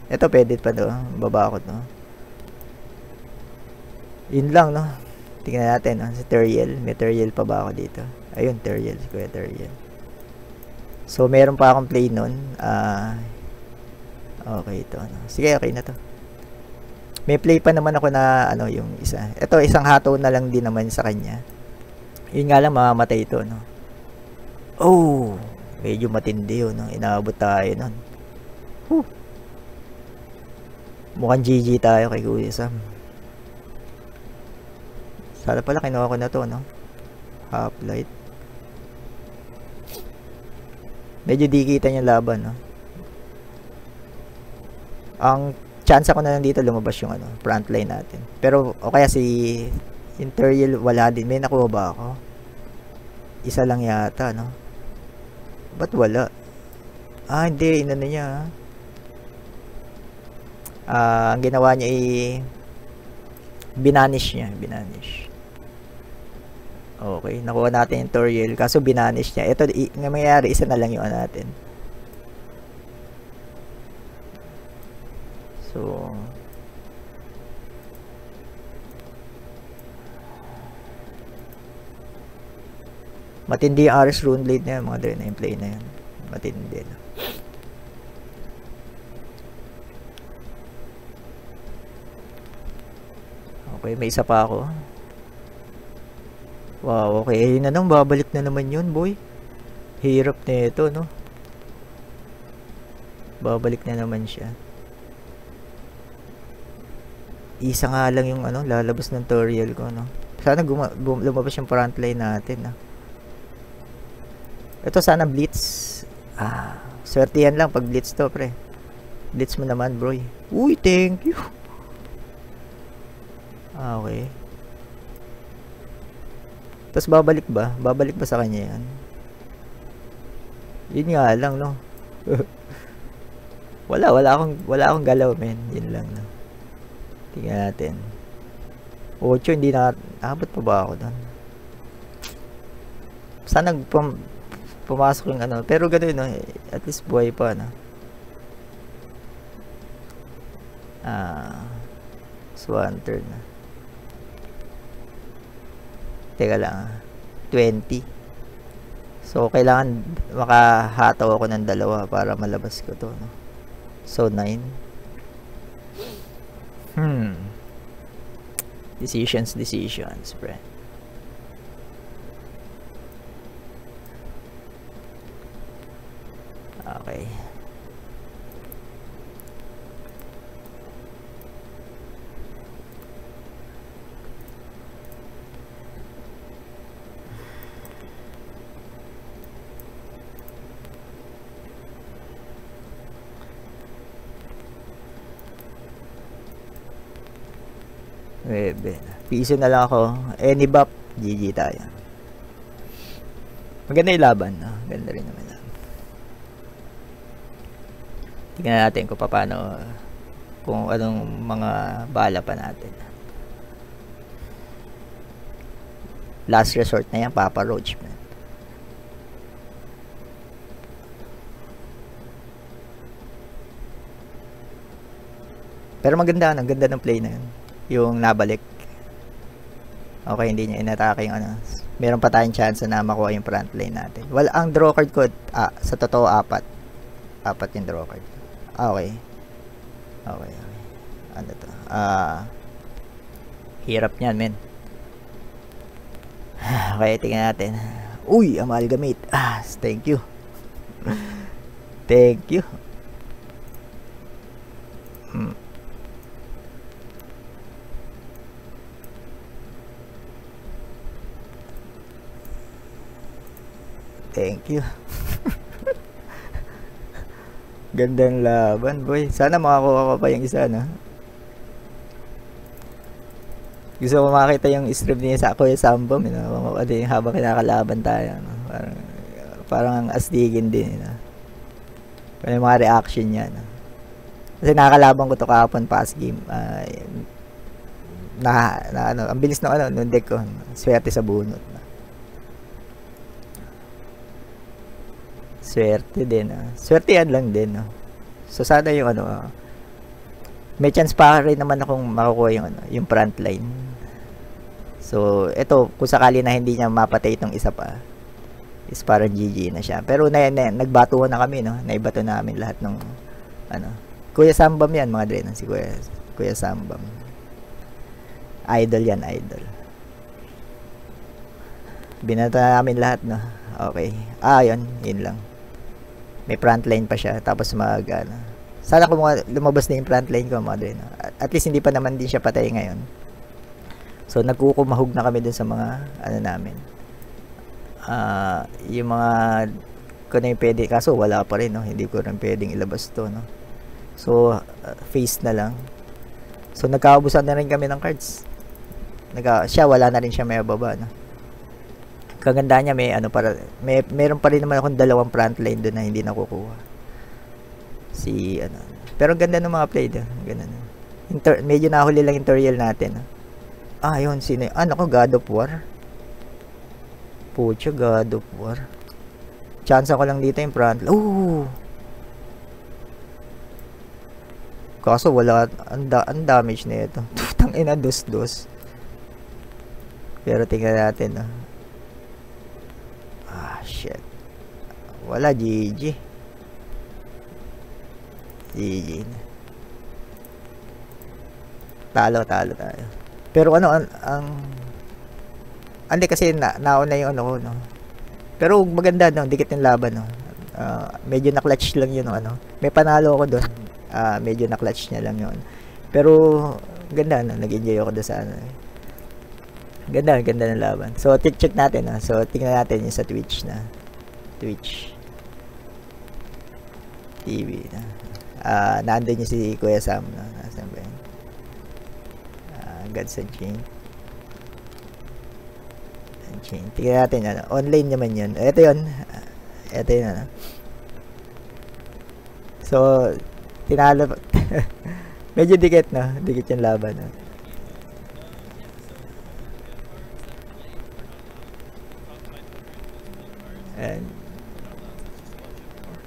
Ito, pwede pa to. Baba ko to. Yun lang, no? Tingnan natin, no? Si Teriel. May Teriel pa ba ako dito? Ayun, Teriel. Si Kuya Teriel. So, meron pa akong play nun. Okay, ito. No? Sige, okay na to. May play pa naman ako na, yung isa. Ito, isang hato na lang din naman sa kanya. Yun nga lang, mamamatay ito, no? Oh! Medyo matindi yun, no? Inaabot tayo nun. Whew! Mukhang GG tayo kay Kuya Sam. Sana pala kinuha ko na to, no? Half-light. Medyo di kita yung laban, no? Ang chance ko na lang dito lumabas yung front line natin. Pero o kaya si Interior wala din. May nakuha ba ako? Isa lang yata, no? Ba't wala? Hindi. Inano niya, ang ginawa niya binanish niya. Binanish. Okay. Nakuha natin yung Toriel. Kaso binanish niya. Ito, nga mayayari, isa na lang yung natin. So, matindi yung Ares Runeblade na yan, mga dre, na yung play na yan. Matindi. No? Okay, may isa pa ako. Wow, okay. Ayun na nang, babalik na naman yun, boy. Hirap na ito, no? Babalik na naman siya. Isa nga lang yung ano, lalabas ng tutorial ko, no? Sana lumabas yung frontline natin, no? Ito sana blitz. Swerte yan lang pag blitz to, pre. Blitz mo naman, bro. Uy, thank you. Okay. Tapos babalik ba? Babalik ba sa kanya yan? Yun nga lang, no? wala akong galaw, men. Yun lang, no? Tingnan natin. 8, hindi na, abot pa ba ako doon? Sana pumasok yung ano, pero gano'n, no? At least buhay pa, no? Swan turn na. Teka lang, 20. So, kailangan makahataw ako ng dalawa para malabas ko to, no? So, 9. Decisions, pre. Okay. Piso na lang ako. Any bop, GG tayo. Maganda yung laban, no? Ganda rin naman lang. Tingnan natin kung paano, kung anong mga bala pa natin. Last resort na yan, Papa Roach, man. Pero maganda, ang ganda ng play na yun. Yung nabalik. Okay, hindi niya inatake yung ano. Meron pa tayong chance na makuha yung front lane natin. Well, ang draw card ko, sa totoo, 4. 4 yung draw card. Okay. Okay. Ano to? Hirap niyan, men. Okay, tingnan natin. Uy, amalgamate. Thank you. Thank you. Thank you. Gandang laban, boy. Sana makakuha ko pa yung isa, no? Gusto ko makita yung stream niya sa Kuya Sambam, you know? Habang kinakalaban tayo, no? Parang astigin din, you know? Yung mga reaction niya, no? Kasi nakakalaban ko to kahapon past game. Ano, ang bilis ng ano, nung deck ko. Swerte sa bunot, no? Swerte din, swerte yan lang din, no? So sana yung ano, may chance pa rin naman akong makukuha yung ano, yung front line. So ito, kung sakali na hindi niya mapatay itong isa pa, is parang GG na siya. Pero nagbatuhan na kami, no? Naibato namin lahat ng ano. Kuya Sambam yan, mga dre, si Kuya Sambam. Idol yan, idol. Binato na namin lahat, no? Okay. Yun lang. May frontline pa siya, tapos sana kung lumabas na yung frontline ko, mga dre, no? At least hindi pa naman din siya patay ngayon. So nagkukumahog na kami dun sa mga ano namin, yung mga kung na yung pwede, kaso wala pa rin, no? Hindi ko rin pwedeng ilabas to, no? So face na lang. So nagkaubusan na rin kami ng cards. Siya wala na rin siya may baba, no? Kaganda niya, meron pa rin naman akong dalawang frontline doon na hindi nakukuha. Pero ganda ng mga play doon. Ganda na. Medyo nahuli lang yung tutorial natin. Yun, sino yun? Naku, God of War. Pucha, God of War. Chance ko lang dito yung front. Kaso wala, ang damage na ito. Tutang ina, dos. Pero tingnan natin, no. Shit. Wala, GG. GG na. Talo tayo. Pero ano, hindi kasi nauna yung ano ko, no. Pero maganda, no, dikit yung laban, no. Medyo na-clutch lang yun, no, ano. May panalo ako doon. Medyo na-clutch niya lang yun. Pero ganda, no, nag-enjoy ako doon sa ano. Ganda ng laban. So check natin, no. So tingnan natin yung sa Twitch TV na. Nandun yung si Kuya Sam, no. Nasaan ba yun? Gods Unchained. Tingnan natin, ano. Online naman yun. Ito yun, ano. So, tinalo. Medyo dikit, no? Dikit yung laban, no? And,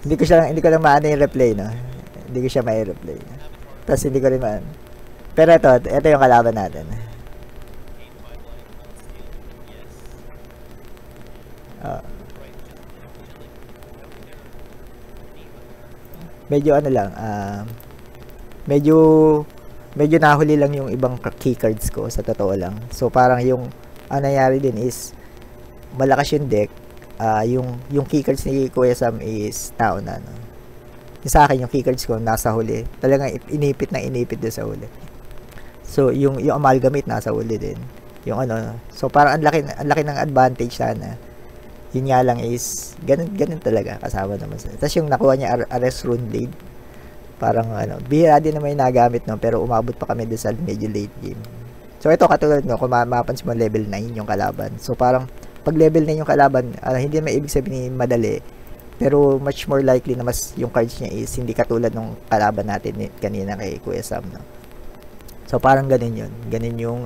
hindi ko lang maano yung replay, no? Hindi ko siya mai-replay, no? Tapos hindi ko rin maano. Pero ito yung kalaban natin. Medyo ano lang, medyo nahuli lang yung ibang key cards ko, sa totoo lang. So parang yung nangyari din is malakas yung deck, yung key cards ni Kuya Sam is nauna, no? Yung sa akin, yung key cards ko nasa huli. Talagang inipit doon sa huli. So yung amalgamate nasa huli din. Yung ano, so parang ang laki ng advantage sana. Yun nga lang is ganun talaga kasama naman sa. Tapos yung nakuha niya Arrest Rune Blade, parang ano, bihira din naman yung nagamit, no, pero umabot pa kami doon sa medyo late game. So ito katulad, no, kung mapapansin mo level 9 yung kalaban. So parang pag level 9 yung kalaban, hindi naman ibig sabihin madali, pero much more likely na mas yung cards niya is hindi katulad nung kalaban natin kanina kay Kuya Sam, no. So parang ganun yun. Ganun yung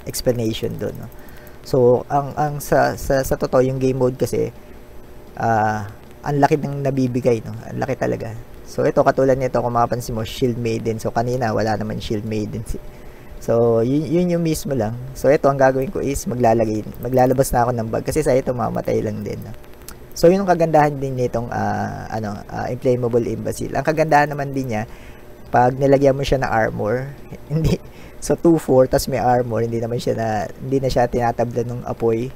explanation doon, no. So ang sa totoo yung game mode kasi ang laki ng nabibigay, no. Ang laki talaga. So ito katulad nito, kung mapapansin mo, Shield Maiden. So kanina wala naman Shield Maiden. So yun yung mismo lang. So ito ang gagawin ko is maglalabas na ako ng bag kasi sa ito mamatay lang din, no. So yun ang kagandahan din nitong Inflammable Imbecile. Ang kagandahan naman din niya, pag nilagyan mo siya ng armor, hindi, so 2-4 tas may armor, hindi na siya tinatabla ng apoy,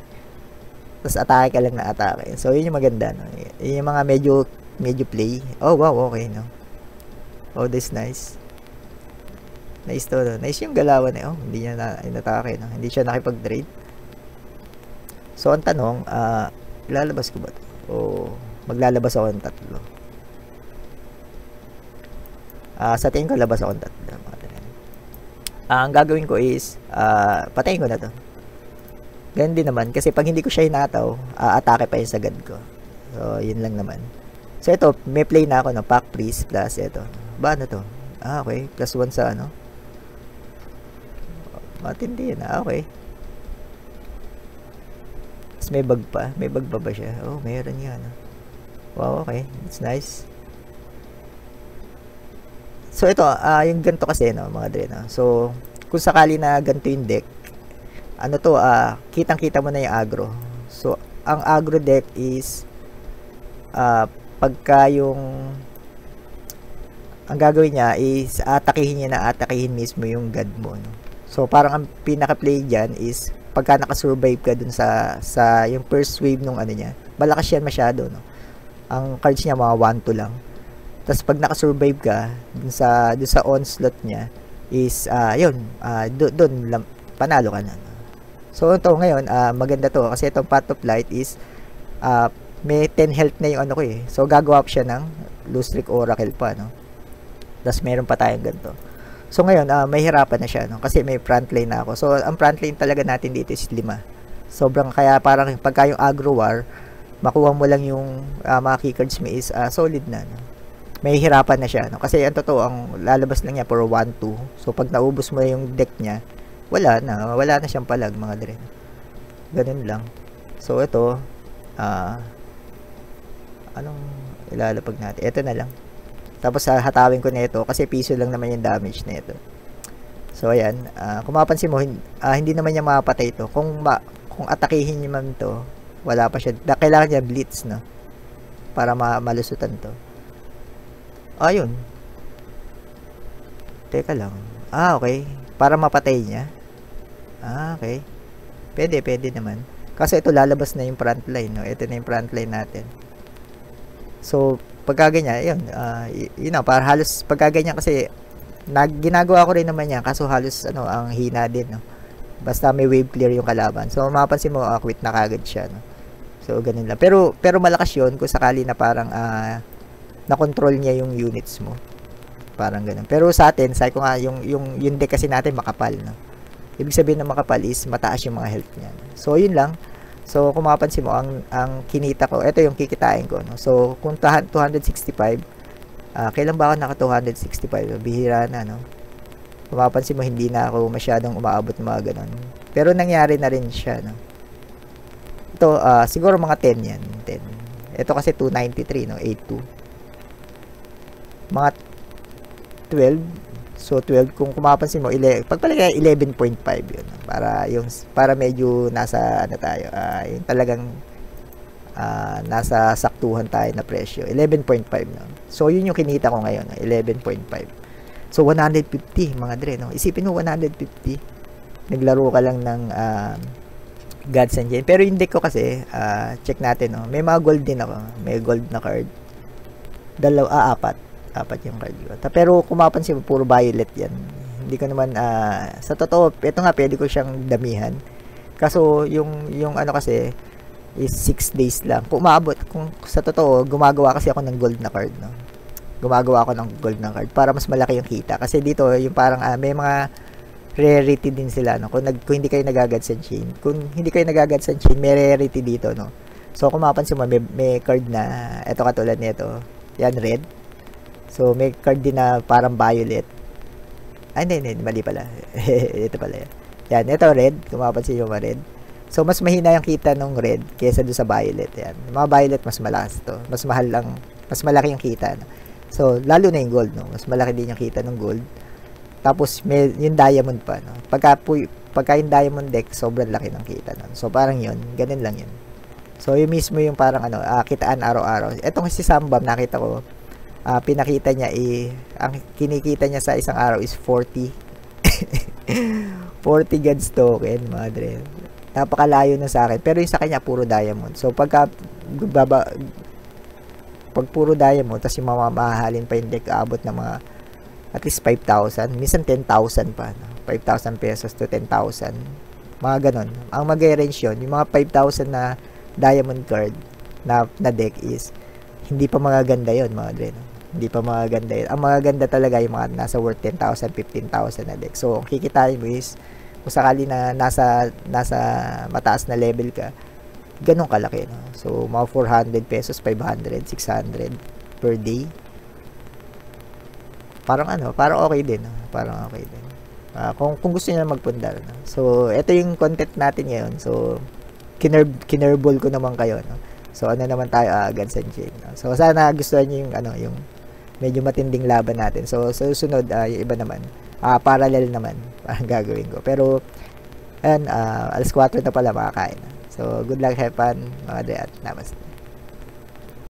tas atake ka lang na atake. So yun yung maganda, no? Yun yung mga medyo play. Oh wow, okay, no. Oh, this nice to, no? Nice yung galawan, eh. Oh, hindi niya inatake, no? Hindi siya nakipag-trade. So ang tanong, lalabas ko ba ito? O maglalabas ako ng tatlo? Sa tingin ko labas ako ng tatlo. Ang gagawin ko is patayin ko na to. Ganun din naman kasi pag hindi ko siya hinataw, atake pa yung sagad ko. So yun lang naman. So ito, may play na ako, no, Pack Priest plus ito. Ba ano to? Okay, plus 1 sa ano. Matindi yun. Okay. Tapos may bag pa. May bag pa ba siya? Oh, mayroon yan. Wow, okay. It's nice. So ito, yung ganito kasi, no, mga dre, no. So kung sakali na ganito yung deck, ano to, kitang-kita mo na yung aggro. So ang aggro deck is pagka ang gagawin niya is atakihin mismo yung god mo, no. So parang ang pinaka-play diyan is pagka naka-survive ka dun sa yung first wave nung ano niya, malakas yan masyado, no. Ang cards niya mga 1-2 lang. Tapos pag naka-survive ka dun sa onslaught niya is doon panalo ka na. So ito ngayon, maganda to kasi itong Path of Light is may 10 health na yung ano ko, eh. So gagawa siya ng Lustric Oracle pa, no. Tapos meron pa tayong ganito. So ngayon, may hirapan na siya, no, kasi may frontline na ako. So ang frontline talaga natin dito is 5. Sobrang, kaya parang pagka yung aggro war, makuha mo lang yung mga keycards mo is solid na, no. May hirapan na siya, no? Kasi ang totoo, ang lalabas lang niya for 1-2. So pag naubos mo yung deck niya, wala na siyang palag, mga dre. Ganun lang. So ito, anong ilalapag natin? Ito na lang. Tapos hatawin ko nito kasi piso lang naman yung damage nito. So ayan, kung mapansin mo hindi naman niya mapatay ito. Kung atakihin niyo man to, wala pa siya. Kailangan niya blitz, no? Para malusutan to. Ayun. Teka lang. Okay. Para mapatay niya. Okay. Pwede naman. Kasi ito lalabas na yung front line, no? Ito na yung front line natin. So, pagka ganyan, yun para halos pagka ganyan kasi ginagawa ko rin naman yan kaso halos ang hina din, no? Basta may wave clear yung kalaban. So, mapapansin mo, quit na kagad siya, no? So, ganun lang. Pero malakas yun kung sakali na parang na-control niya yung units mo. Parang ganun. Pero sa atin, sabi ko nga, yung deck kasi natin makapal, no? Ibig sabihin ng makapal is mataas yung mga health niya. So, yun lang. So, kung mapapansin mo, ang kinita ko, ito yung kikitain ko, no? So, kung 265, kailan ba ako naka 265? Bihira na, no? Kung mapapansin mo, hindi na ako masyadong umaabot ng mga ganun. Pero nangyari na rin siya, no? Ito, siguro mga 10 yan. 10. Ito kasi 293, no? 82. Mga 12. So, 12, kung mapapansin mo, pagpalagay 11.5 yun. Para medyo nasa, tayo, yung talagang, nasa saktuhan tayo na presyo. 11.5, no? So, yun yung kinita ko ngayon, no? 11.5. So, 150, mga dre, no? Isipin mo, 150. Naglaro ka lang ng, Gods and Gems. Pero yung deck ko kasi, check natin, no? May mga gold din ako. May gold na card. Apat yung card ko. Pero kung mapapansin mo, puro violet yan. Hindi ko naman, sa totoo, ito nga, pwede ko siyang damihan. Kaso, yung kasi, is 6 days lang. Kung sa totoo, gumagawa kasi ako ng gold na card, no? Gumagawa ako ng gold na card para mas malaki yung kita. Kasi dito, yung parang, may mga rarity din sila, no? Kung hindi kayo nagagad sa chain. Kung hindi kayo nagagad sa chain, may rarity dito, no? So, kung mapapansin mo, may card na, ito katulad nito. Yan, red. So, may card din na parang violet. Hindi, mali pala. Ito pala yan. Yan, ito red. Kung mapapansin nyo red. So, mas mahina yung kita ng red kaysa doon sa violet. Yan. Yung mga violet, mas malakas to. Mas mahal lang. Mas malaki yung kita. No? So, lalo na yung gold. No? Mas malaki din yung kita ng gold. Tapos, may yung diamond pa. No? Pagka yung diamond deck, sobrang laki ng kita. No? So, parang yun. Ganun lang yun. So, yung mismo yung parang kitaan araw-araw. Etong si Sambam, nakita ko, pinakita niya ang kinikita niya sa isang araw is 40 gods token, mga dre. Napakalayo na sa akin, pero yung sa kanya puro diamond. So pag puro diamond, tapos yung mamahalin pa yung deck, aabot ng mga at least 5,000, minsan 10,000 pa, no? 5,000 pesos to 10,000, mga ganon. Ang mag-range yun, yung mga 5,000 na diamond card na deck is hindi pa magaganda yun, mga dre, no? Hindi pa magaganda yun. Ang magaganda talaga yung mga nasa worth 10,000, 15,000 na deck. So, ang kikitain mo is kung sakali na nasa mataas na level ka, ganun kalaki, no? So, mga 400 pesos, 500, 600 per day. Parang okay din, no? Parang okay din. Kung gusto niyo magpundar, no? So, ito yung content natin ngayon. So, kinerbol ko naman kayo, no? So, naman tayo, Gods and Gems, no? So, sana gustuhan niyo yung medyo matinding laban natin. So, sa susunod, yung iba naman, parallel naman, parang gagawin ko. Pero, ayan, alas 4 na pala makakain. So, good luck, have fun, mga dre, at namaste.